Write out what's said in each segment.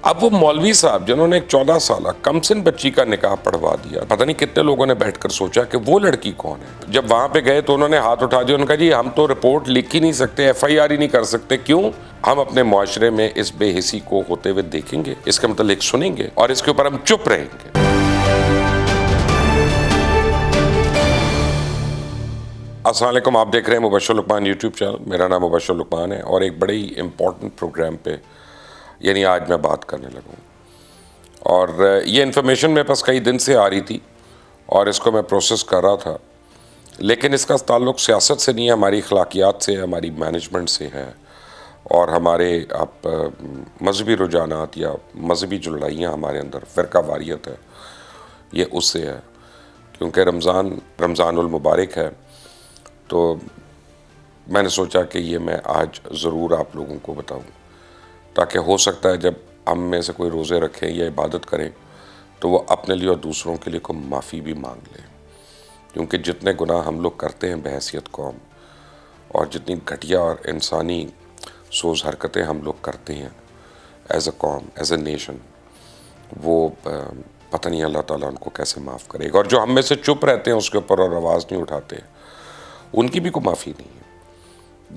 اب وہ مولوی صاحب جنہوں نے ایک 14 سالہ کم سن بچی کا نکاح پڑھوا دیا، پتہ نہیں کتنے لوگوں نے بیٹھ کر سوچا کہ وہ لڑکی کون ہے. جب وہاں پہ گئے تو انہوں نے ہاتھ اٹھا دیا، انہوں نے کہا جی ہم تو رپورٹ لکھ ہی نہیں سکتے، FIR ہی نہیں کر سکتے. کیوں؟ ہم اپنے معاشرے میں اس بے حسی کو ہوتے ہوئے دیکھیں گے، اس کے متعلق سنیں گے اور اس کے اوپر ہم چپ رہیں گے. السلام علیکم، آپ دیکھ رہے ہیں مبشر لقمان یوٹیوب چینل. میرا نام مبشر لقمان ہے اور ایک بڑے ہی امپورٹنٹ پروگرام پہ آج میں بات کرنے لگوں. اور یہ انفارمیشن میرے پاس کئی دن سے آ رہی تھی اور اس کو میں پروسیس کر رہا تھا، لیکن اس کا تعلق سیاست سے نہیں ہے، ہماری اخلاقیات سے، ہماری مینجمنٹ سے ہے اور ہمارے مذہبی رجحانات یا مذہبی جو لڑائیاں ہمارے اندر فرقہ واریت ہے، یہ اس سے ہے. کیونکہ رمضان المبارک ہے تو میں نے سوچا کہ یہ میں آج ضرور آپ لوگوں کو بتاؤں، تاکہ ہو سکتا ہے جب ہم میں سے کوئی روزے رکھیں یا عبادت کریں تو وہ اپنے لیے اور دوسروں کے لیے کوئی معافی بھی مانگ لیں. کیونکہ جتنے گناہ ہم لوگ کرتے ہیں بحیثیت قوم، اور جتنی گھٹیا اور انسانی سوز حرکتیں ہم لوگ کرتے ہیں ایز اے قوم، ایز اے نیشن، وہ پتہ نہیں اللہ تعالیٰ ان کو کیسے معاف کرے گا. اور جو ہم میں سے چپ رہتے ہیں اس کے اوپر اور آواز نہیں اٹھاتے، ان کی بھی کوئی معافی نہیں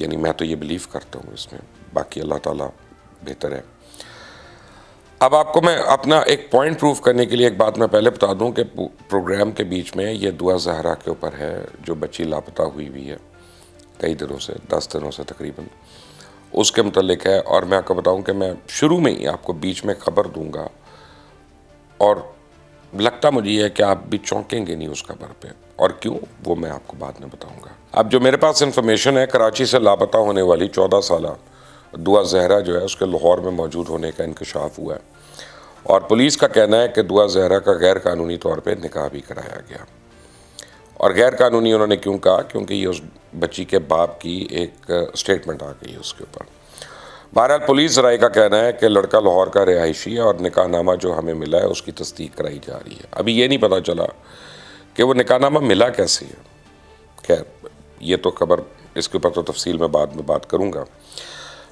ہے. میں تو یہ بلیو کرتا ہوں اس میں، باقی اللہ تعالیٰ بہتر ہے. اب آپ کو میں اپنا ایک پوائنٹ پروف کرنے کے لیے ایک بات میں پہلے بتا دوں کہ پروگرام کے بیچ میں یہ دعا زہرا کے اوپر ہے، جو بچی لاپتہ ہوئی ہے کئی دنوں سے، 10 دنوں سے تقریباً، اس کے متعلق ہے. اور میں آپ کو بتاؤں کہ میں شروع میں ہی آپ کو بیچ میں خبر دوں گا، اور لگتا مجھے یہ ہے کہ آپ بھی چونکیں گے نہیں اس خبر پہ، اور کیوں وہ میں آپ کو بعد میں بتاؤں گا. اب جو میرے پاس انفارمیشن ہے، کراچی سے لاپتہ ہونے والی 14 سالہ دعا زہرا جو ہے، اس کے لاہور میں موجود ہونے کا انکشاف ہوا ہے. اور پولیس کا کہنا ہے کہ دعا زہرا کا غیر قانونی طور پہ نکاح بھی کرایا گیا. اور غیر قانونی انہوں نے کیوں کہا؟ کیونکہ یہ اس بچی کے باپ کی ایک سٹیٹمنٹ آ گئی اس کے اوپر. بہرحال پولیس ذرائع کا کہنا ہے کہ لڑکا لاہور کا رہائشی ہے اور نکاح نامہ جو ہمیں ملا ہے اس کی تصدیق کرائی جا رہی ہے. ابھی یہ نہیں پتہ چلا کہ وہ نکاح نامہ ملا کیسے ہے. خیر، یہ تو خبر، اس کے اوپر تو تفصیل میں بعد میں بات کروں گا.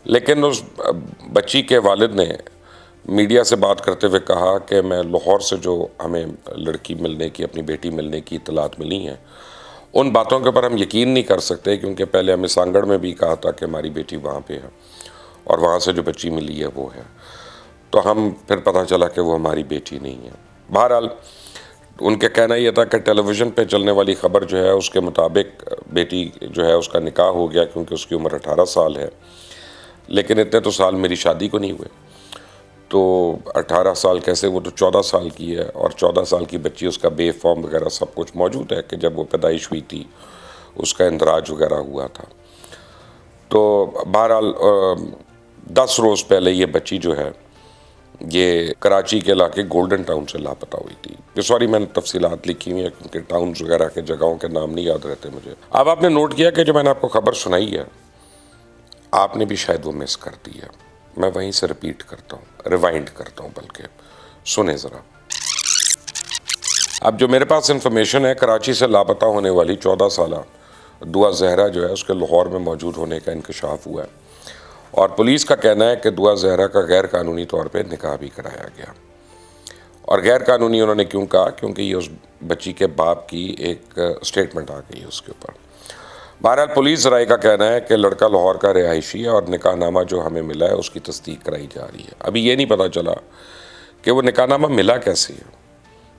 لیکن اس بچی کے والد نے میڈیا سے بات کرتے ہوئے کہا کہ میں لاہور سے جو ہمیں لڑکی ملنے کی، اپنی بیٹی ملنے کی اطلاعات ملی ہیں، ان باتوں کے اوپر ہم یقین نہیں کر سکتے، کیونکہ پہلے ہمیں سانگڑ میں بھی کہا تھا کہ ہماری بیٹی وہاں پہ ہے اور وہاں سے جو بچی ملی ہے وہ ہے، تو ہم پھر پتہ چلا کہ وہ ہماری بیٹی نہیں ہے. بہرحال ان کا کہنا یہ تھا کہ ٹیلی ویژن پہ چلنے والی خبر جو ہے اس کے مطابق بیٹی جو ہے اس کا نکاح ہو گیا، کیونکہ اس کی عمر 18 سال ہے. لیکن اتنے تو سال میری شادی کو نہیں ہوئے، تو 18 سال کیسے، وہ تو 14 سال کی ہے، اور 14 سال کی بچی، اس کا بے فارم وغیرہ سب کچھ موجود ہے کہ جب وہ پیدائش ہوئی تھی اس کا اندراج وغیرہ ہوا تھا. تو بہرحال 10 روز پہلے یہ بچی جو ہے یہ کراچی کے علاقے گولڈن ٹاؤن سے لاپتہ ہوئی تھی. سوری، میں نے تفصیلات لکھی ہوئی ہیں کیونکہ ٹاؤنز وغیرہ کے جگہوں کے نام نہیں یاد رہتے مجھے. اب آپ نے نوٹ کیا کہ جو میں نے آپ کو خبر سنائی ہے، آپ نے بھی شاید وہ مس کر دی ہے. میں وہیں سے ریپیٹ کرتا ہوں، ریوائنڈ کرتا ہوں، بلکہ سنیں ذرا. اب جو میرے پاس انفارمیشن ہے، کراچی سے لاپتہ ہونے والی 14 سالہ دعا زہرا جو ہے اس کے لاہور میں موجود ہونے کا انکشاف ہوا ہے. اور پولیس کا کہنا ہے کہ دعا زہرا کا غیر قانونی طور پہ نکاح بھی کرایا گیا. اور غیر قانونی انہوں نے کیوں کہا؟ کیونکہ یہ اس بچی کے باپ کی ایک سٹیٹمنٹ آ گئی اس کے اوپر. بہرحال پولیس ذرائع کا کہنا ہے کہ لڑکا لاہور کا رہائشی ہے اور نکاح نامہ جو ہمیں ملا ہے اس کی تصدیق کرائی جا رہی ہے. ابھی یہ نہیں پتہ چلا کہ وہ نکاح نامہ ملا کیسے ہے.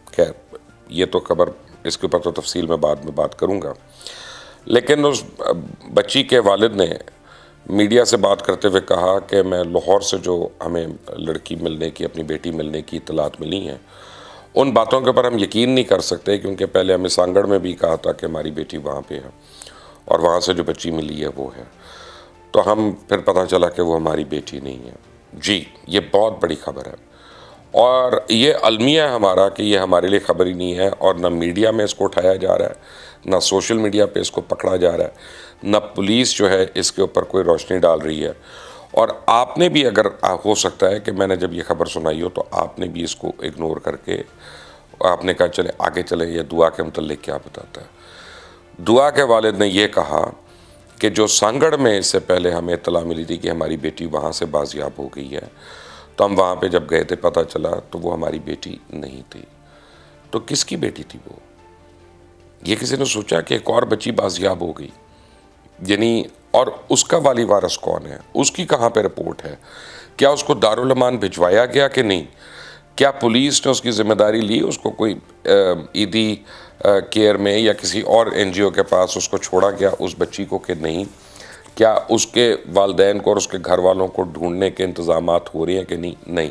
خیر، یہ تو خبر، اس کے اوپر تو تفصیل میں بعد میں بات کروں گا. لیکن اس بچی کے والد نے میڈیا سے بات کرتے ہوئے کہا کہ میں لاہور سے جو ہمیں لڑکی ملنے کی، اپنی بیٹی ملنے کی اطلاعات ملی ہیں، ان باتوں کے اوپر ہم یقین نہیں کر سکتے، کیونکہ پہلے ہمیں سانگڑ میں بھی کہا تھا کہ ہماری بیٹی وہاں پہ ہے اور وہاں سے جو بچی ملی ہے وہ ہے، تو ہم پھر پتہ چلا کہ وہ ہماری بیٹی نہیں ہے. جی، یہ بہت بڑی خبر ہے، اور یہ المیہ ہے ہمارا کہ یہ ہمارے لیے خبر ہی نہیں ہے، اور نہ میڈیا میں اس کو اٹھایا جا رہا ہے، نہ سوشل میڈیا پہ اس کو پکڑا جا رہا ہے، نہ پولیس جو ہے اس کے اوپر کوئی روشنی ڈال رہی ہے. اور آپ نے بھی، اگر ہو سکتا ہے کہ میں نے جب یہ خبر سنائی ہو تو آپ نے بھی اس کو اگنور کر کے آپ نے کہا چلے آگے چلے، یہ دعا کے متعلق کیا بتاتا ہے. دعا کے والد نے یہ کہا کہ جو سانگڑ میں اس سے پہلے ہمیں اطلاع ملی تھی کہ ہماری بیٹی وہاں سے بازیاب ہو گئی ہے، تو ہم وہاں پہ جب گئے تھے پتہ چلا تو وہ ہماری بیٹی نہیں تھی. تو کس کی بیٹی تھی وہ؟ یہ کسی نے سوچا کہ ایک اور بچی بازیاب ہو گئی؟ یعنی اور اس کا والی وارث کون ہے؟ اس کی کہاں پہ رپورٹ ہے؟ کیا اس کو دارالامان بھجوایا گیا کہ نہیں؟ کیا پولیس نے اس کی ذمہ داری لی اس کو کوئی عیدی کیئر میں یا کسی اور این جی او کے پاس اس کو چھوڑا گیا اس بچی کو کہ نہیں؟ کیا اس کے والدین کو اور اس کے گھر والوں کو ڈھونڈنے کے انتظامات ہو رہے ہیں کہ نہیں؟ نہیں.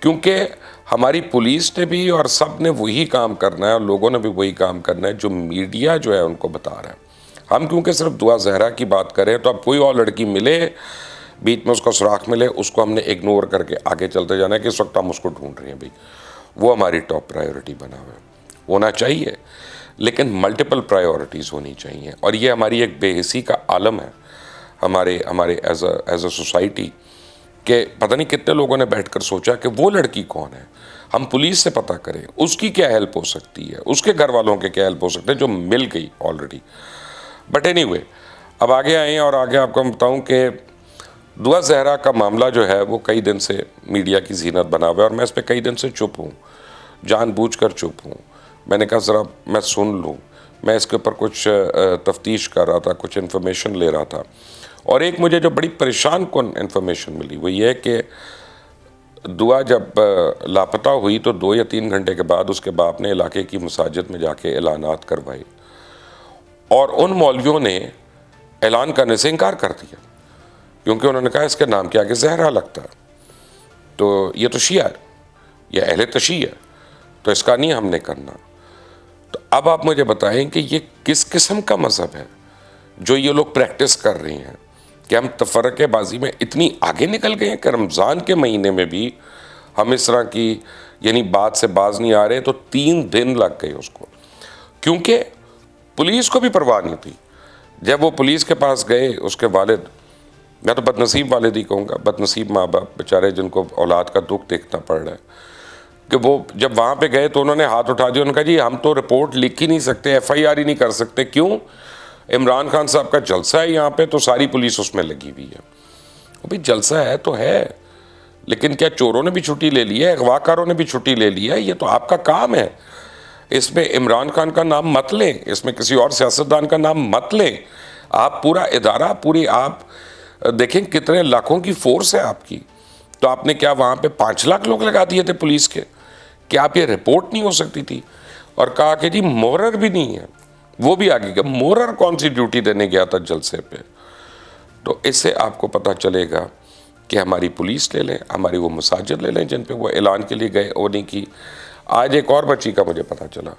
کیونکہ ہماری پولیس نے بھی اور سب نے وہی کام کرنا ہے اور لوگوں نے بھی وہی کام کرنا ہے جو میڈیا جو ہے ان کو بتا رہا ہے. ہم کیونکہ صرف دعا زہرا کی بات کریں تو اب کوئی اور لڑکی ملے بیچ میں اس کو سراخ ملے اس کو ہم نے اگنور کر کے آگے چلتے جانا ہے کہ اس وقت ہم اس کو ڈھونڈ رہے ہیں. بھائی وہ ہماری ٹاپ پرائیورٹی بنا ہوا ہے، ہونا چاہیے، لیکن ملٹیپل پرائیورٹیز ہونی چاہیے. اور یہ ہماری ایک بے حسی کا عالم ہے ہمارے ایز اے سوسائٹی کہ پتہ نہیں کتنے لوگوں نے بیٹھ کر سوچا کہ وہ لڑکی کون ہے، ہم پولیس سے پتہ کریں اس کی کیا ہیلپ ہو سکتی ہے، اس کے گھر والوں کے کیا ہیلپ ہو سکتے ہیں جو مل گئی آلریڈی. بٹ اینی وے اب آگے آئیں اور آگے آپ کو بتاؤں کہ دعا زہرا کا معاملہ جو ہے وہ کئی دن سے میڈیا کی زینت بنا ہوا ہے اور میں اس پہ کئی دن سے چپ ہوں، جان بوجھ کر چپ ہوں. میں نے کہا ذرا میں سن لوں. میں اس کے اوپر کچھ تفتیش کر رہا تھا، کچھ انفارمیشن لے رہا تھا، اور ایک مجھے جو بڑی پریشان کن انفارمیشن ملی وہ یہ کہ دعا جب لاپتہ ہوئی تو 2 یا 3 گھنٹے کے بعد اس کے باپ نے علاقے کی مساجد میں جا کے اعلانات کروائے اور ان مولویوں نے اعلان کرنے سے انکار کر دیا کیونکہ انہوں نے کہا اس کے نام کے آگے زہرا لگتا ہے تو یہ تو شیعہ ہے، یہ اہل تشیع ہے، تو اس کا نہیں ہم نے کرنا. تو اب آپ مجھے بتائیں کہ یہ کس قسم کا مذہب ہے جو یہ لوگ پریکٹس کر رہے ہیں کہ ہم تفرقے بازی میں اتنی آگے نکل گئے ہیں کہ رمضان کے مہینے میں بھی ہم اس طرح کی یعنی بات سے باز نہیں آ رہے. تو 3 دن لگ گئے اس کو کیونکہ پولیس کو بھی پرواہ نہیں تھی. جب وہ پولیس کے پاس گئے اس کے والد، میں تو بدنصیب والد ہی کہوں گا، بدنصیب ماں باپ بیچارے جن کو اولاد کا دکھ دیکھنا پڑ رہا ہے، کہ وہ جب وہاں پہ گئے تو انہوں نے ہاتھ اٹھا دیا. انہوں نے کہا جی ہم تو رپورٹ لکھ ہی نہیں سکتے، ایف آئی آر ہی نہیں کر سکتے. کیوں؟ عمران خان صاحب کا جلسہ ہے یہاں پہ تو ساری پولیس اس میں لگی ہوئی ہے. ابھی جلسہ ہے تو ہے، لیکن کیا چوروں نے بھی چھٹی لے لی ہے، اغوا کاروں نے بھی چھٹی لے لی ہے؟ یہ تو آپ کا کام ہے. اس میں عمران خان کا نام مت لیں، اس میں کسی اور سیاستدان کا نام مت لیں. آپ پورا ادارہ پوری آپ دیکھیں کتنے لاکھوں کی فورس ہے آپ کی. تو آپ نے کیا وہاں پہ 5 لاکھ لوگ لگا دیے تھے پولیس کے کہ آپ یہ رپورٹ نہیں ہو سکتی تھی؟ اور کہا کہ جی مورر بھی نہیں ہے، وہ بھی آگے گیا. مورر کون سی ڈیوٹی دینے گیا تھا جلسے پہ؟ تو اس سے آپ کو پتہ چلے گا کہ ہماری پولیس لے لیں، ہماری وہ مساجد لے لیں جن پہ وہ اعلان کے لیے گئے وہ نہیں کی. آج ایک اور بچی کا مجھے پتہ چلا،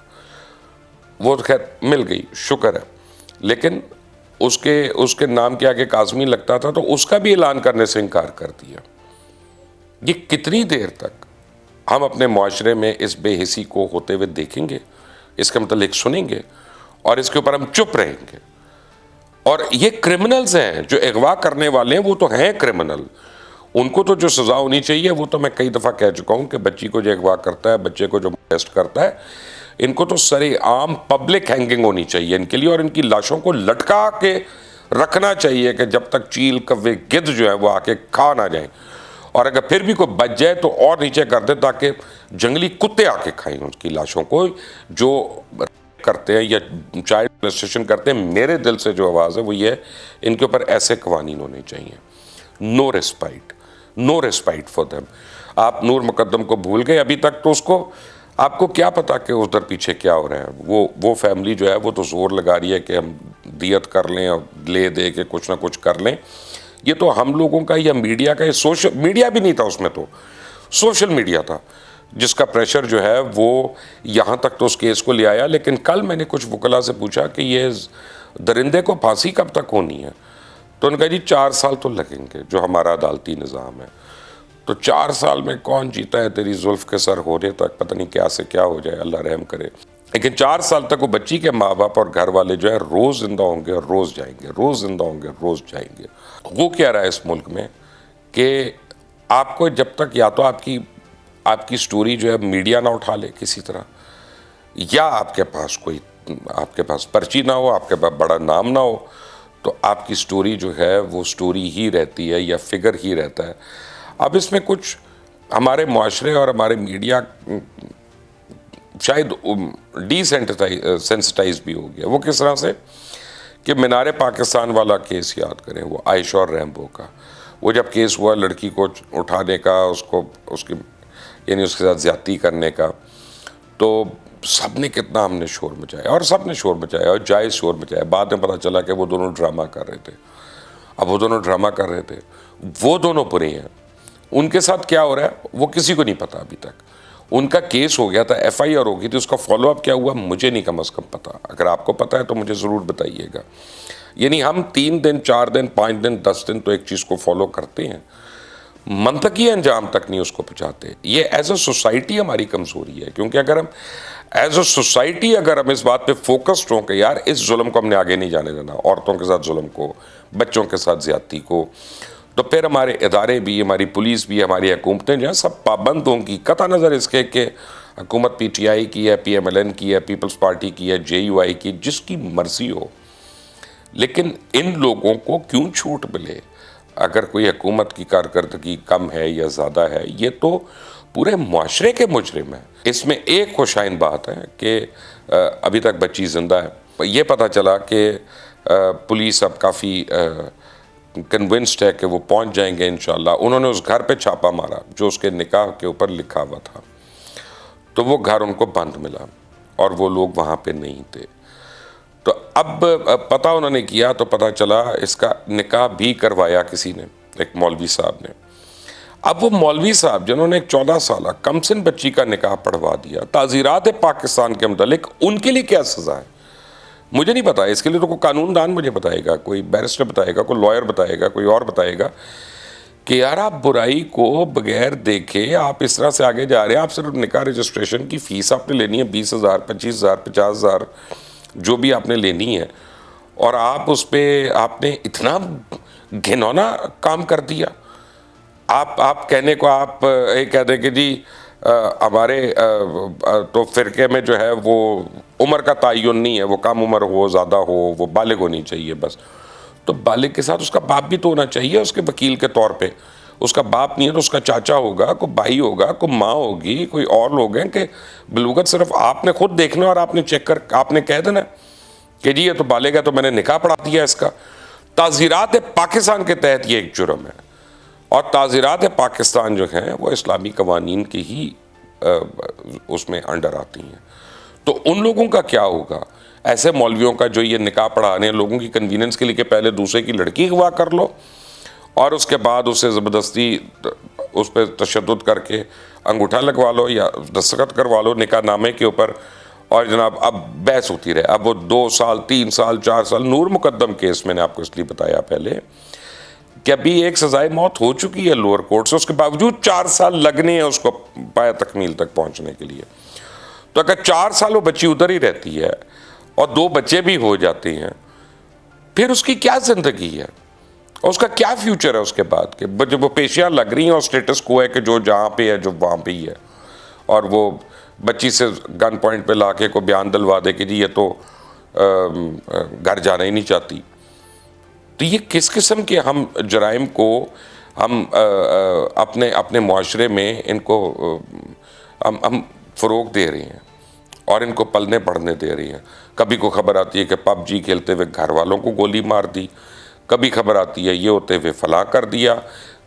وہ خیر مل گئی شکر ہے، لیکن اس کے نام کے آگے کاظمی لگتا تھا تو اس کا بھی اعلان کرنے سے انکار کر دیا. یہ کتنی دیر تک ہم اپنے معاشرے میں اس بے حسی کو ہوتے ہوئے دیکھیں گے، اس کے متعلق سنیں گے اور اس کے اوپر ہم چپ رہیں گے؟ اور یہ کرمنلز ہیں جو اغوا کرنے والے ہیں، وہ تو ہیں کرمنل، ان کو تو جو سزا ہونی چاہیے وہ تو میں کئی دفعہ کہہ چکا ہوں کہ بچی کو جو اغوا کرتا ہے، بچے کو جو مولیسٹ کرتا ہے، ان کو تو سر عام پبلک ہینگنگ ہونی چاہیے ان کے لیے، اور ان کی لاشوں کو لٹکا کے رکھنا چاہیے کہ جب تک چیل کوے گدھ جو ہے وہ آ کے کھا نہ جائیں، اور اگر پھر بھی کوئی بچ جائے تو اور نیچے کر دے تاکہ جنگلی کتے آ کے کھائیں اس کی لاشوں کو جو کرتے ہیں یا چائلڈ مولیسٹیشن کرتے ہیں. میرے دل سے جو آواز ہے وہ یہ ہے ان کے اوپر ایسے قوانین ہونے چاہیے. نو ریسپائٹ فار دیم. آپ نور مقدم کو بھول گئے ابھی تک، تو اس کو آپ کو کیا پتا کہ ادھر پیچھے کیا ہو رہا ہے؟ وہ فیملی جو ہے وہ تو زور لگا رہی ہے کہ ہم دیت کر لیں اور لے دے کے کچھ نہ کچھ کر لیں. یہ تو ہم لوگوں کا یا میڈیا کا، سوشل میڈیا بھی نہیں تھا اس میں، تو سوشل میڈیا تھا جس کا پریشر جو ہے وہ یہاں تک تو اس کیس کو لے آیا. لیکن کل میں نے کچھ وکلاء سے پوچھا کہ یہ درندے کو پھانسی کب تک ہونی ہے؟ تو ان کا جی 4 سال تو لگیں گے جو ہمارا عدالتی نظام ہے. تو 4 سال میں کون جیتا ہے تیری زلف کے سر ہونے تک؟ پتہ نہیں کیا سے کیا ہو جائے، اللہ رحم کرے. لیکن 4 سال تک وہ بچی کے ماں باپ اور گھر والے جو ہے روز زندہ ہوں گے اور روز جائیں گے، روز زندہ ہوں گے روز جائیں گے. وہ کیا رہا ہے اس ملک میں کہ آپ کو جب تک یا تو آپ کی سٹوری جو ہے میڈیا نہ اٹھا لے کسی طرح، یا آپ کے پاس پرچی نہ ہو، آپ کے پاس بڑا نام نہ ہو، تو آپ کی سٹوری جو ہے وہ سٹوری ہی رہتی ہے یا فگر ہی رہتا ہے. اب اس میں کچھ ہمارے معاشرے اور ہمارے میڈیا شاید ڈی سینسٹائز بھی ہو گیا. وہ کس طرح سے کہ مینار پاکستان والا کیس یاد کریں, وہ عائشہ اور ریمبو کا. وہ جب کیس ہوا لڑکی کو اٹھانے کا, اس کے ساتھ زیادتی کرنے کا, تو سب نے کتنا ہم نے شور مچایا, اور سب نے شور مچایا, اور جائز شور مچایا. بعد میں پتہ چلا کہ وہ دونوں ڈرامہ کر رہے تھے. اب وہ دونوں ڈرامہ کر رہے تھے, وہ دونوں برے ہیں. ان کے ساتھ کیا ہو رہا ہے وہ کسی کو نہیں پتا ابھی تک. ان کا کیس ہو گیا تھا, ایف آئی آر ہو گئی تھی, اس کا فالو اپ کیا ہوا مجھے نہیں کم از کم پتا. اگر آپ کو پتا ہے تو مجھے ضرور بتائیے گا. یعنی ہم 3 دن 4 دن 5 دن 10 دن تو ایک چیز کو فالو کرتے ہیں, منطقی انجام تک نہیں اس کو پہنچاتے. یہ ایز اے سوسائٹی ہماری کمزوری ہے, کیونکہ اگر ہم ایز اے سوسائٹی اگر ہم اس بات پہ فوکسڈ ہوں کہ یار اس ظلم کو ہم نے آگے نہیں جانے دینا, عورتوں کے ساتھ ظلم کو, بچوں کے ساتھ زیادتی کو, تو پھر ہمارے ادارے بھی, ہماری پولیس بھی, ہماری حکومتیں جو ہیں سب پابند ہوں گی, قطع نظر اس کے کہ حکومت پی ٹی آئی کی ہے, پی ایم ایل این کی ہے, پیپلز پارٹی کی ہے, جے یو آئی کی, جس کی مرضی ہو. لیکن ان لوگوں کو کیوں چھوٹ ملے اگر کوئی حکومت کی کارکردگی کم ہے یا زیادہ ہے؟ یہ تو پورے معاشرے کے مجرم ہیں. اس میں ایک خوشائن بات ہے کہ ابھی تک بچی زندہ ہے. یہ پتہ چلا کہ پولیس اب کافی کنونسڈ ہے کہ وہ پہنچ جائیں گے انشاءاللہ. انہوں نے اس گھر پہ چھاپا مارا جو اس کے نکاح کے اوپر لکھا ہوا تھا, تو وہ گھر ان کو بند ملا اور وہ لوگ وہاں پہ نہیں تھے. تو اب پتہ انہوں نے کیا تو پتہ چلا اس کا نکاح بھی کروایا کسی نے, ایک مولوی صاحب نے. اب وہ مولوی صاحب جنہوں نے ایک 14 سالہ کم سن بچی کا نکاح پڑھوا دیا, تعزیرات پاکستان کے متعلق ان کے لیے کیا سزا ہے مجھے نہیں پتا. اس کے لیے تو کوئی قانون دان مجھے بتائے گا, کوئی بیرسٹر بتائے گا, کوئی لائر بتائے گا, کوئی اور بتائے گا کہ یار آپ برائی کو بغیر دیکھے آپ اس طرح سے آگے جا رہے ہیں. آپ صرف نکاح رجسٹریشن کی فیس آپ نے لینی ہے 20,000 25,000 50,000 جو بھی آپ نے لینی ہے, اور آپ اس پہ آپ نے اتنا گھنونا کام کر دیا. آپ کہنے کو آپ یہ کہہ دیں کہ جی ہمارے تو فرقے میں جو ہے وہ عمر کا تعین نہیں ہے, وہ کم عمر ہو زیادہ ہو, وہ بالغ ہونی چاہیے بس. تو بالغ کے ساتھ اس کا باپ بھی تو ہونا چاہیے اس کے وکیل کے طور پہ. اس کا باپ نہیں ہے تو اس کا چاچا ہوگا, کوئی بھائی ہوگا, کوئی ماں ہوگی, کوئی اور لوگ ہیں کہ بلوغت صرف آپ نے خود دیکھنا اور آپ نے چیک کر آپ نے کہہ دینا کہ جی یہ تو بالغ ہے تو میں نے نکاح پڑھا دیا اس کا. تعزیرات پاکستان کے تحت یہ ایک جرم ہے, اور تعزیرات پاکستان جو ہیں وہ اسلامی قوانین کی ہی اس میں انڈر آتی ہیں. تو ان لوگوں کا کیا ہوگا, ایسے مولویوں کا جو یہ نکاح پڑھانے ہیں لوگوں کی کنویننس کے لیے کہ پہلے دوسرے کی لڑکی اغوا کر لو اور اس کے بعد اسے زبردستی اس پہ تشدد کر کے انگوٹھا لگوا لو یا دستخط کروا لو نکاح نامے کے اوپر, اور جناب اب بحث ہوتی رہے. اب وہ 2 سال 3 سال 4 سال نور مقدم کیس میں نے آپ کو اس لیے بتایا پہلے کہ ابھی ایک سزائے موت ہو چکی ہے لوور کورٹ سے, اس کے باوجود 4 سال لگنے ہیں اس کو پایا تکمیل تک پہنچنے کے لیے. تو اگر 4 سال وہ بچی ادھر ہی رہتی ہے اور 2 بچے بھی ہو جاتے ہیں, پھر اس کی کیا زندگی ہے اور اس کا کیا فیوچر ہے اس کے بعد کہ جب وہ پیشیاں لگ رہی ہیں اور سٹیٹس کو ہے کہ جو جہاں پہ ہے جو وہاں پہ ہی ہے, اور وہ بچی سے گن پوائنٹ پہ لا کے کو بیان دلوا دے کہ جی یہ تو گھر جانا ہی نہیں چاہتی. تو یہ کس قسم کے ہم جرائم کو ہم اپنے معاشرے میں ان کو ہم فروغ دے رہے ہیں اور ان کو پلنے پڑھنے دے رہی ہیں. کبھی کو خبر آتی ہے کہ پب جی کھیلتے ہوئے گھر والوں کو گولی مار دی, کبھی خبر آتی ہے یہ ہوتے ہوئے فلاں کر دیا,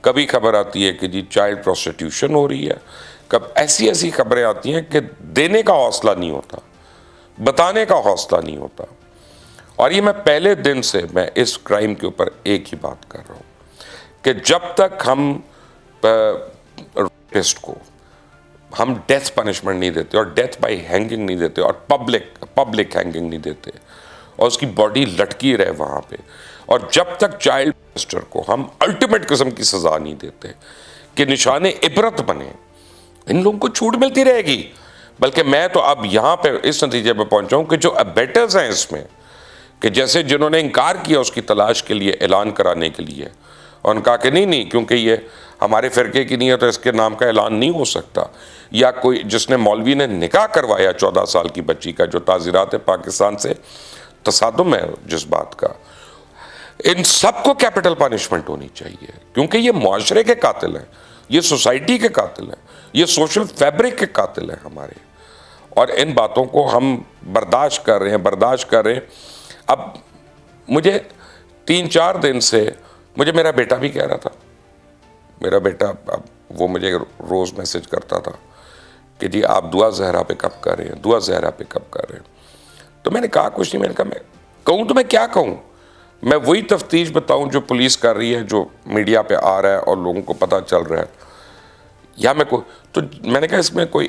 کبھی خبر آتی ہے کہ جی چائلڈ پروسٹیٹیوشن ہو رہی ہے. کب ایسی خبریں آتی ہیں کہ دینے کا حوصلہ نہیں ہوتا, بتانے کا حوصلہ نہیں ہوتا. اور یہ میں پہلے دن سے میں اس کرائم کے اوپر ایک ہی بات کر رہا ہوں کہ جب تک ہم ریپسٹ کو ہم ڈیتھ پنشمنٹ نہیں دیتے اور ڈیتھ بائی ہینگنگ نہیں دیتے اور پبلک ہینگنگ نہیں دیتے اور اس کی باڈی لٹکی رہے وہاں پہ, اور جب تک چائلڈ مولسٹر کو ہم الٹیمیٹ قسم کی سزا نہیں دیتے کہ نشان عبرت بنے, ان لوگوں کو چھوٹ ملتی رہے گی. بلکہ میں تو اب یہاں پہ اس نتیجے پہ پہنچا ہوں کہ جو ابیٹرز ہیں اس میں, کہ جیسے جنہوں نے انکار کیا اس کی تلاش کے لیے اعلان کرانے کے لیے, اور ان کہا کہ نہیں کیونکہ یہ ہمارے فرقے کی نہیں ہے تو اس کے نام کا اعلان نہیں ہو سکتا, یا کوئی جس نے مولوی نے نکاح کروایا 14 سال کی بچی کا جو تعزیرات پاکستان سے تصادم ہے جس بات کا, ان سب کو کیپٹل پنشمنٹ ہونی چاہیے کیونکہ یہ معاشرے کے قاتل ہیں. یہ سوسائٹی کے قاتل ہیں, یہ سوشل فیبرک کے قاتل ہیں ہمارے, اور ان باتوں کو ہم برداشت کر رہے ہیں. اب مجھے 3-4 دن سے مجھے میرا بیٹا بھی کہہ رہا تھا, میرا بیٹا اب وہ مجھے روز میسج کرتا تھا کہ جی آپ دعا زہرا پہ کب کر رہے ہیں, دعا زہرا پہ کب کر رہے ہیں. تو میں نے کہا کچھ نہیں, میں نے کہا میں کہوں تو میں کیا کہوں, میں وہی تفتیش بتاؤں جو پولیس کر رہی ہے, جو میڈیا پہ آ رہا ہے اور لوگوں کو پتہ چل رہا ہے, یا تو میں نے کہا اس میں کوئی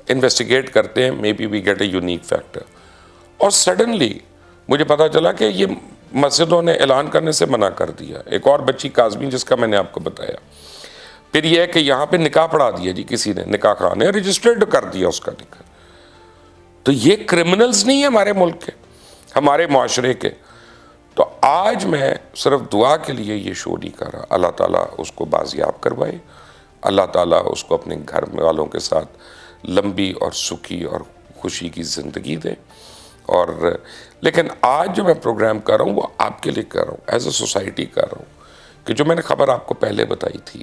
انویسٹیگیٹ کرتے ہیں, may be we get a unique factor. اور سڈنلی مجھے پتا چلا کہ یہ مسجدوں نے اعلان کرنے سے منع کر دیا. ایک اور بچی کاظمی جس کا میں نے آپ کو بتایا, پھر یہ ہے کہ یہاں پہ نکاح پڑھا دیا جی کسی نے, نکاح خانے نے رجسٹرڈ کر دیا اس کا نکاح. تو یہ کرمنلز نہیں ہیں ہمارے ملک کے, ہمارے معاشرے کے. تو آج میں صرف دعا کے لیے یہ شو نہیں کر رہا, اللہ تعالیٰ اس کو بازیاب کروائے, اللہ تعالیٰ اس کو اپنے گھر والوں کے ساتھ لمبی اور سکھی اور خوشی کی زندگی دے. اور لیکن آج جو میں پروگرام کر رہا ہوں وہ آپ کے لیے کر رہا ہوں, ایز اے سوسائٹی کر رہا ہوں, کہ جو میں نے خبر آپ کو پہلے بتائی تھی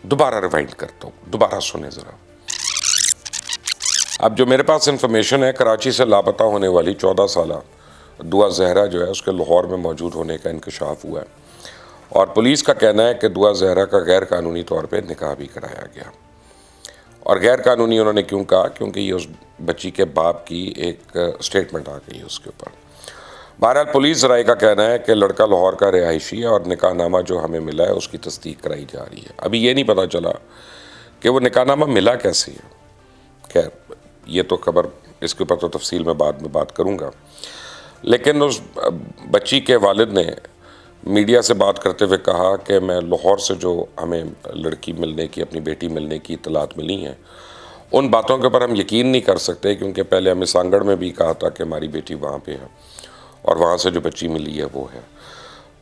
دوبارہ ریوائنڈ کرتا ہوں, دوبارہ سنیں ذرا. اب جو میرے پاس انفارمیشن ہے, کراچی سے لاپتہ ہونے والی 14 سالہ دعا زہرا جو ہے اس کے لاہور میں موجود ہونے کا انکشاف ہوا ہے, اور پولیس کا کہنا ہے کہ دعا زہرا کا غیر قانونی طور پہ نکاح بھی کرایا گیا. اور غیر قانونی انہوں نے کیوں کہا, کیونکہ یہ اس بچی کے باپ کی ایک سٹیٹمنٹ آ گئی ہے اس کے اوپر. بہرحال پولیس ذرائع کا کہنا ہے کہ لڑکا لاہور کا رہائشی ہے, اور نکاح نامہ جو ہمیں ملا ہے اس کی تصدیق کرائی جا رہی ہے. ابھی یہ نہیں پتہ چلا کہ وہ نکاح نامہ ملا کیسے ہے. خیر یہ تو خبر, اس کے اوپر تو تفصیل میں بعد میں بات کروں گا. لیکن اس بچی کے والد نے میڈیا سے بات کرتے ہوئے کہا کہ میں لاہور سے جو ہمیں لڑکی ملنے کی, اپنی بیٹی ملنے کی اطلاعات ملی ہیں, ان باتوں کے اوپر ہم یقین نہیں کر سکتے, کیونکہ پہلے ہمیں سانگڑ میں بھی کہا تھا کہ ہماری بیٹی وہاں پہ ہے, اور وہاں سے جو بچی ملی ہے وہ ہے.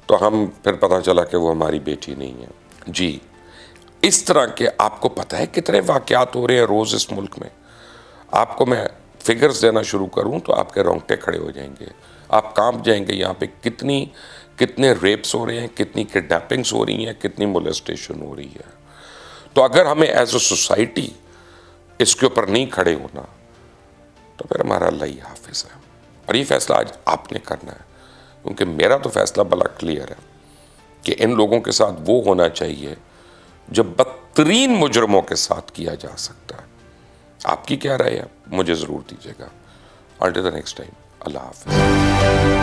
تو ہم پھر پتہ چلا کہ وہ ہماری بیٹی نہیں ہے. جی اس طرح کے آپ کو پتہ ہے کتنے واقعات ہو رہے ہیں روز اس ملک میں. آپ کو میں فگرز دینا شروع کروں تو آپ کے رونگٹے کھڑے ہو جائیں گے, آپ کانپ جائیں گے. یہاں پہ کتنے ریپس ہو رہے ہیں, کتنی کڈنیپنگس ہو رہی ہیں, کتنی مولسٹیشن ہو رہی ہے. تو اگر ہمیں ایز اے سوسائٹی اس کے اوپر نہیں کھڑے ہونا تو پھر ہمارا اللہ ہی حافظ ہے. اور یہ فیصلہ آج آپ نے کرنا ہے, کیونکہ میرا تو فیصلہ بڑا کلیئر ہے کہ ان لوگوں کے ساتھ وہ ہونا چاہیے جو بدترین مجرموں کے ساتھ کیا جا سکتا ہے. آپ کی کیا رائے ہے, مجھے ضرور دیجیے گا. until the next time, اللہ حافظ.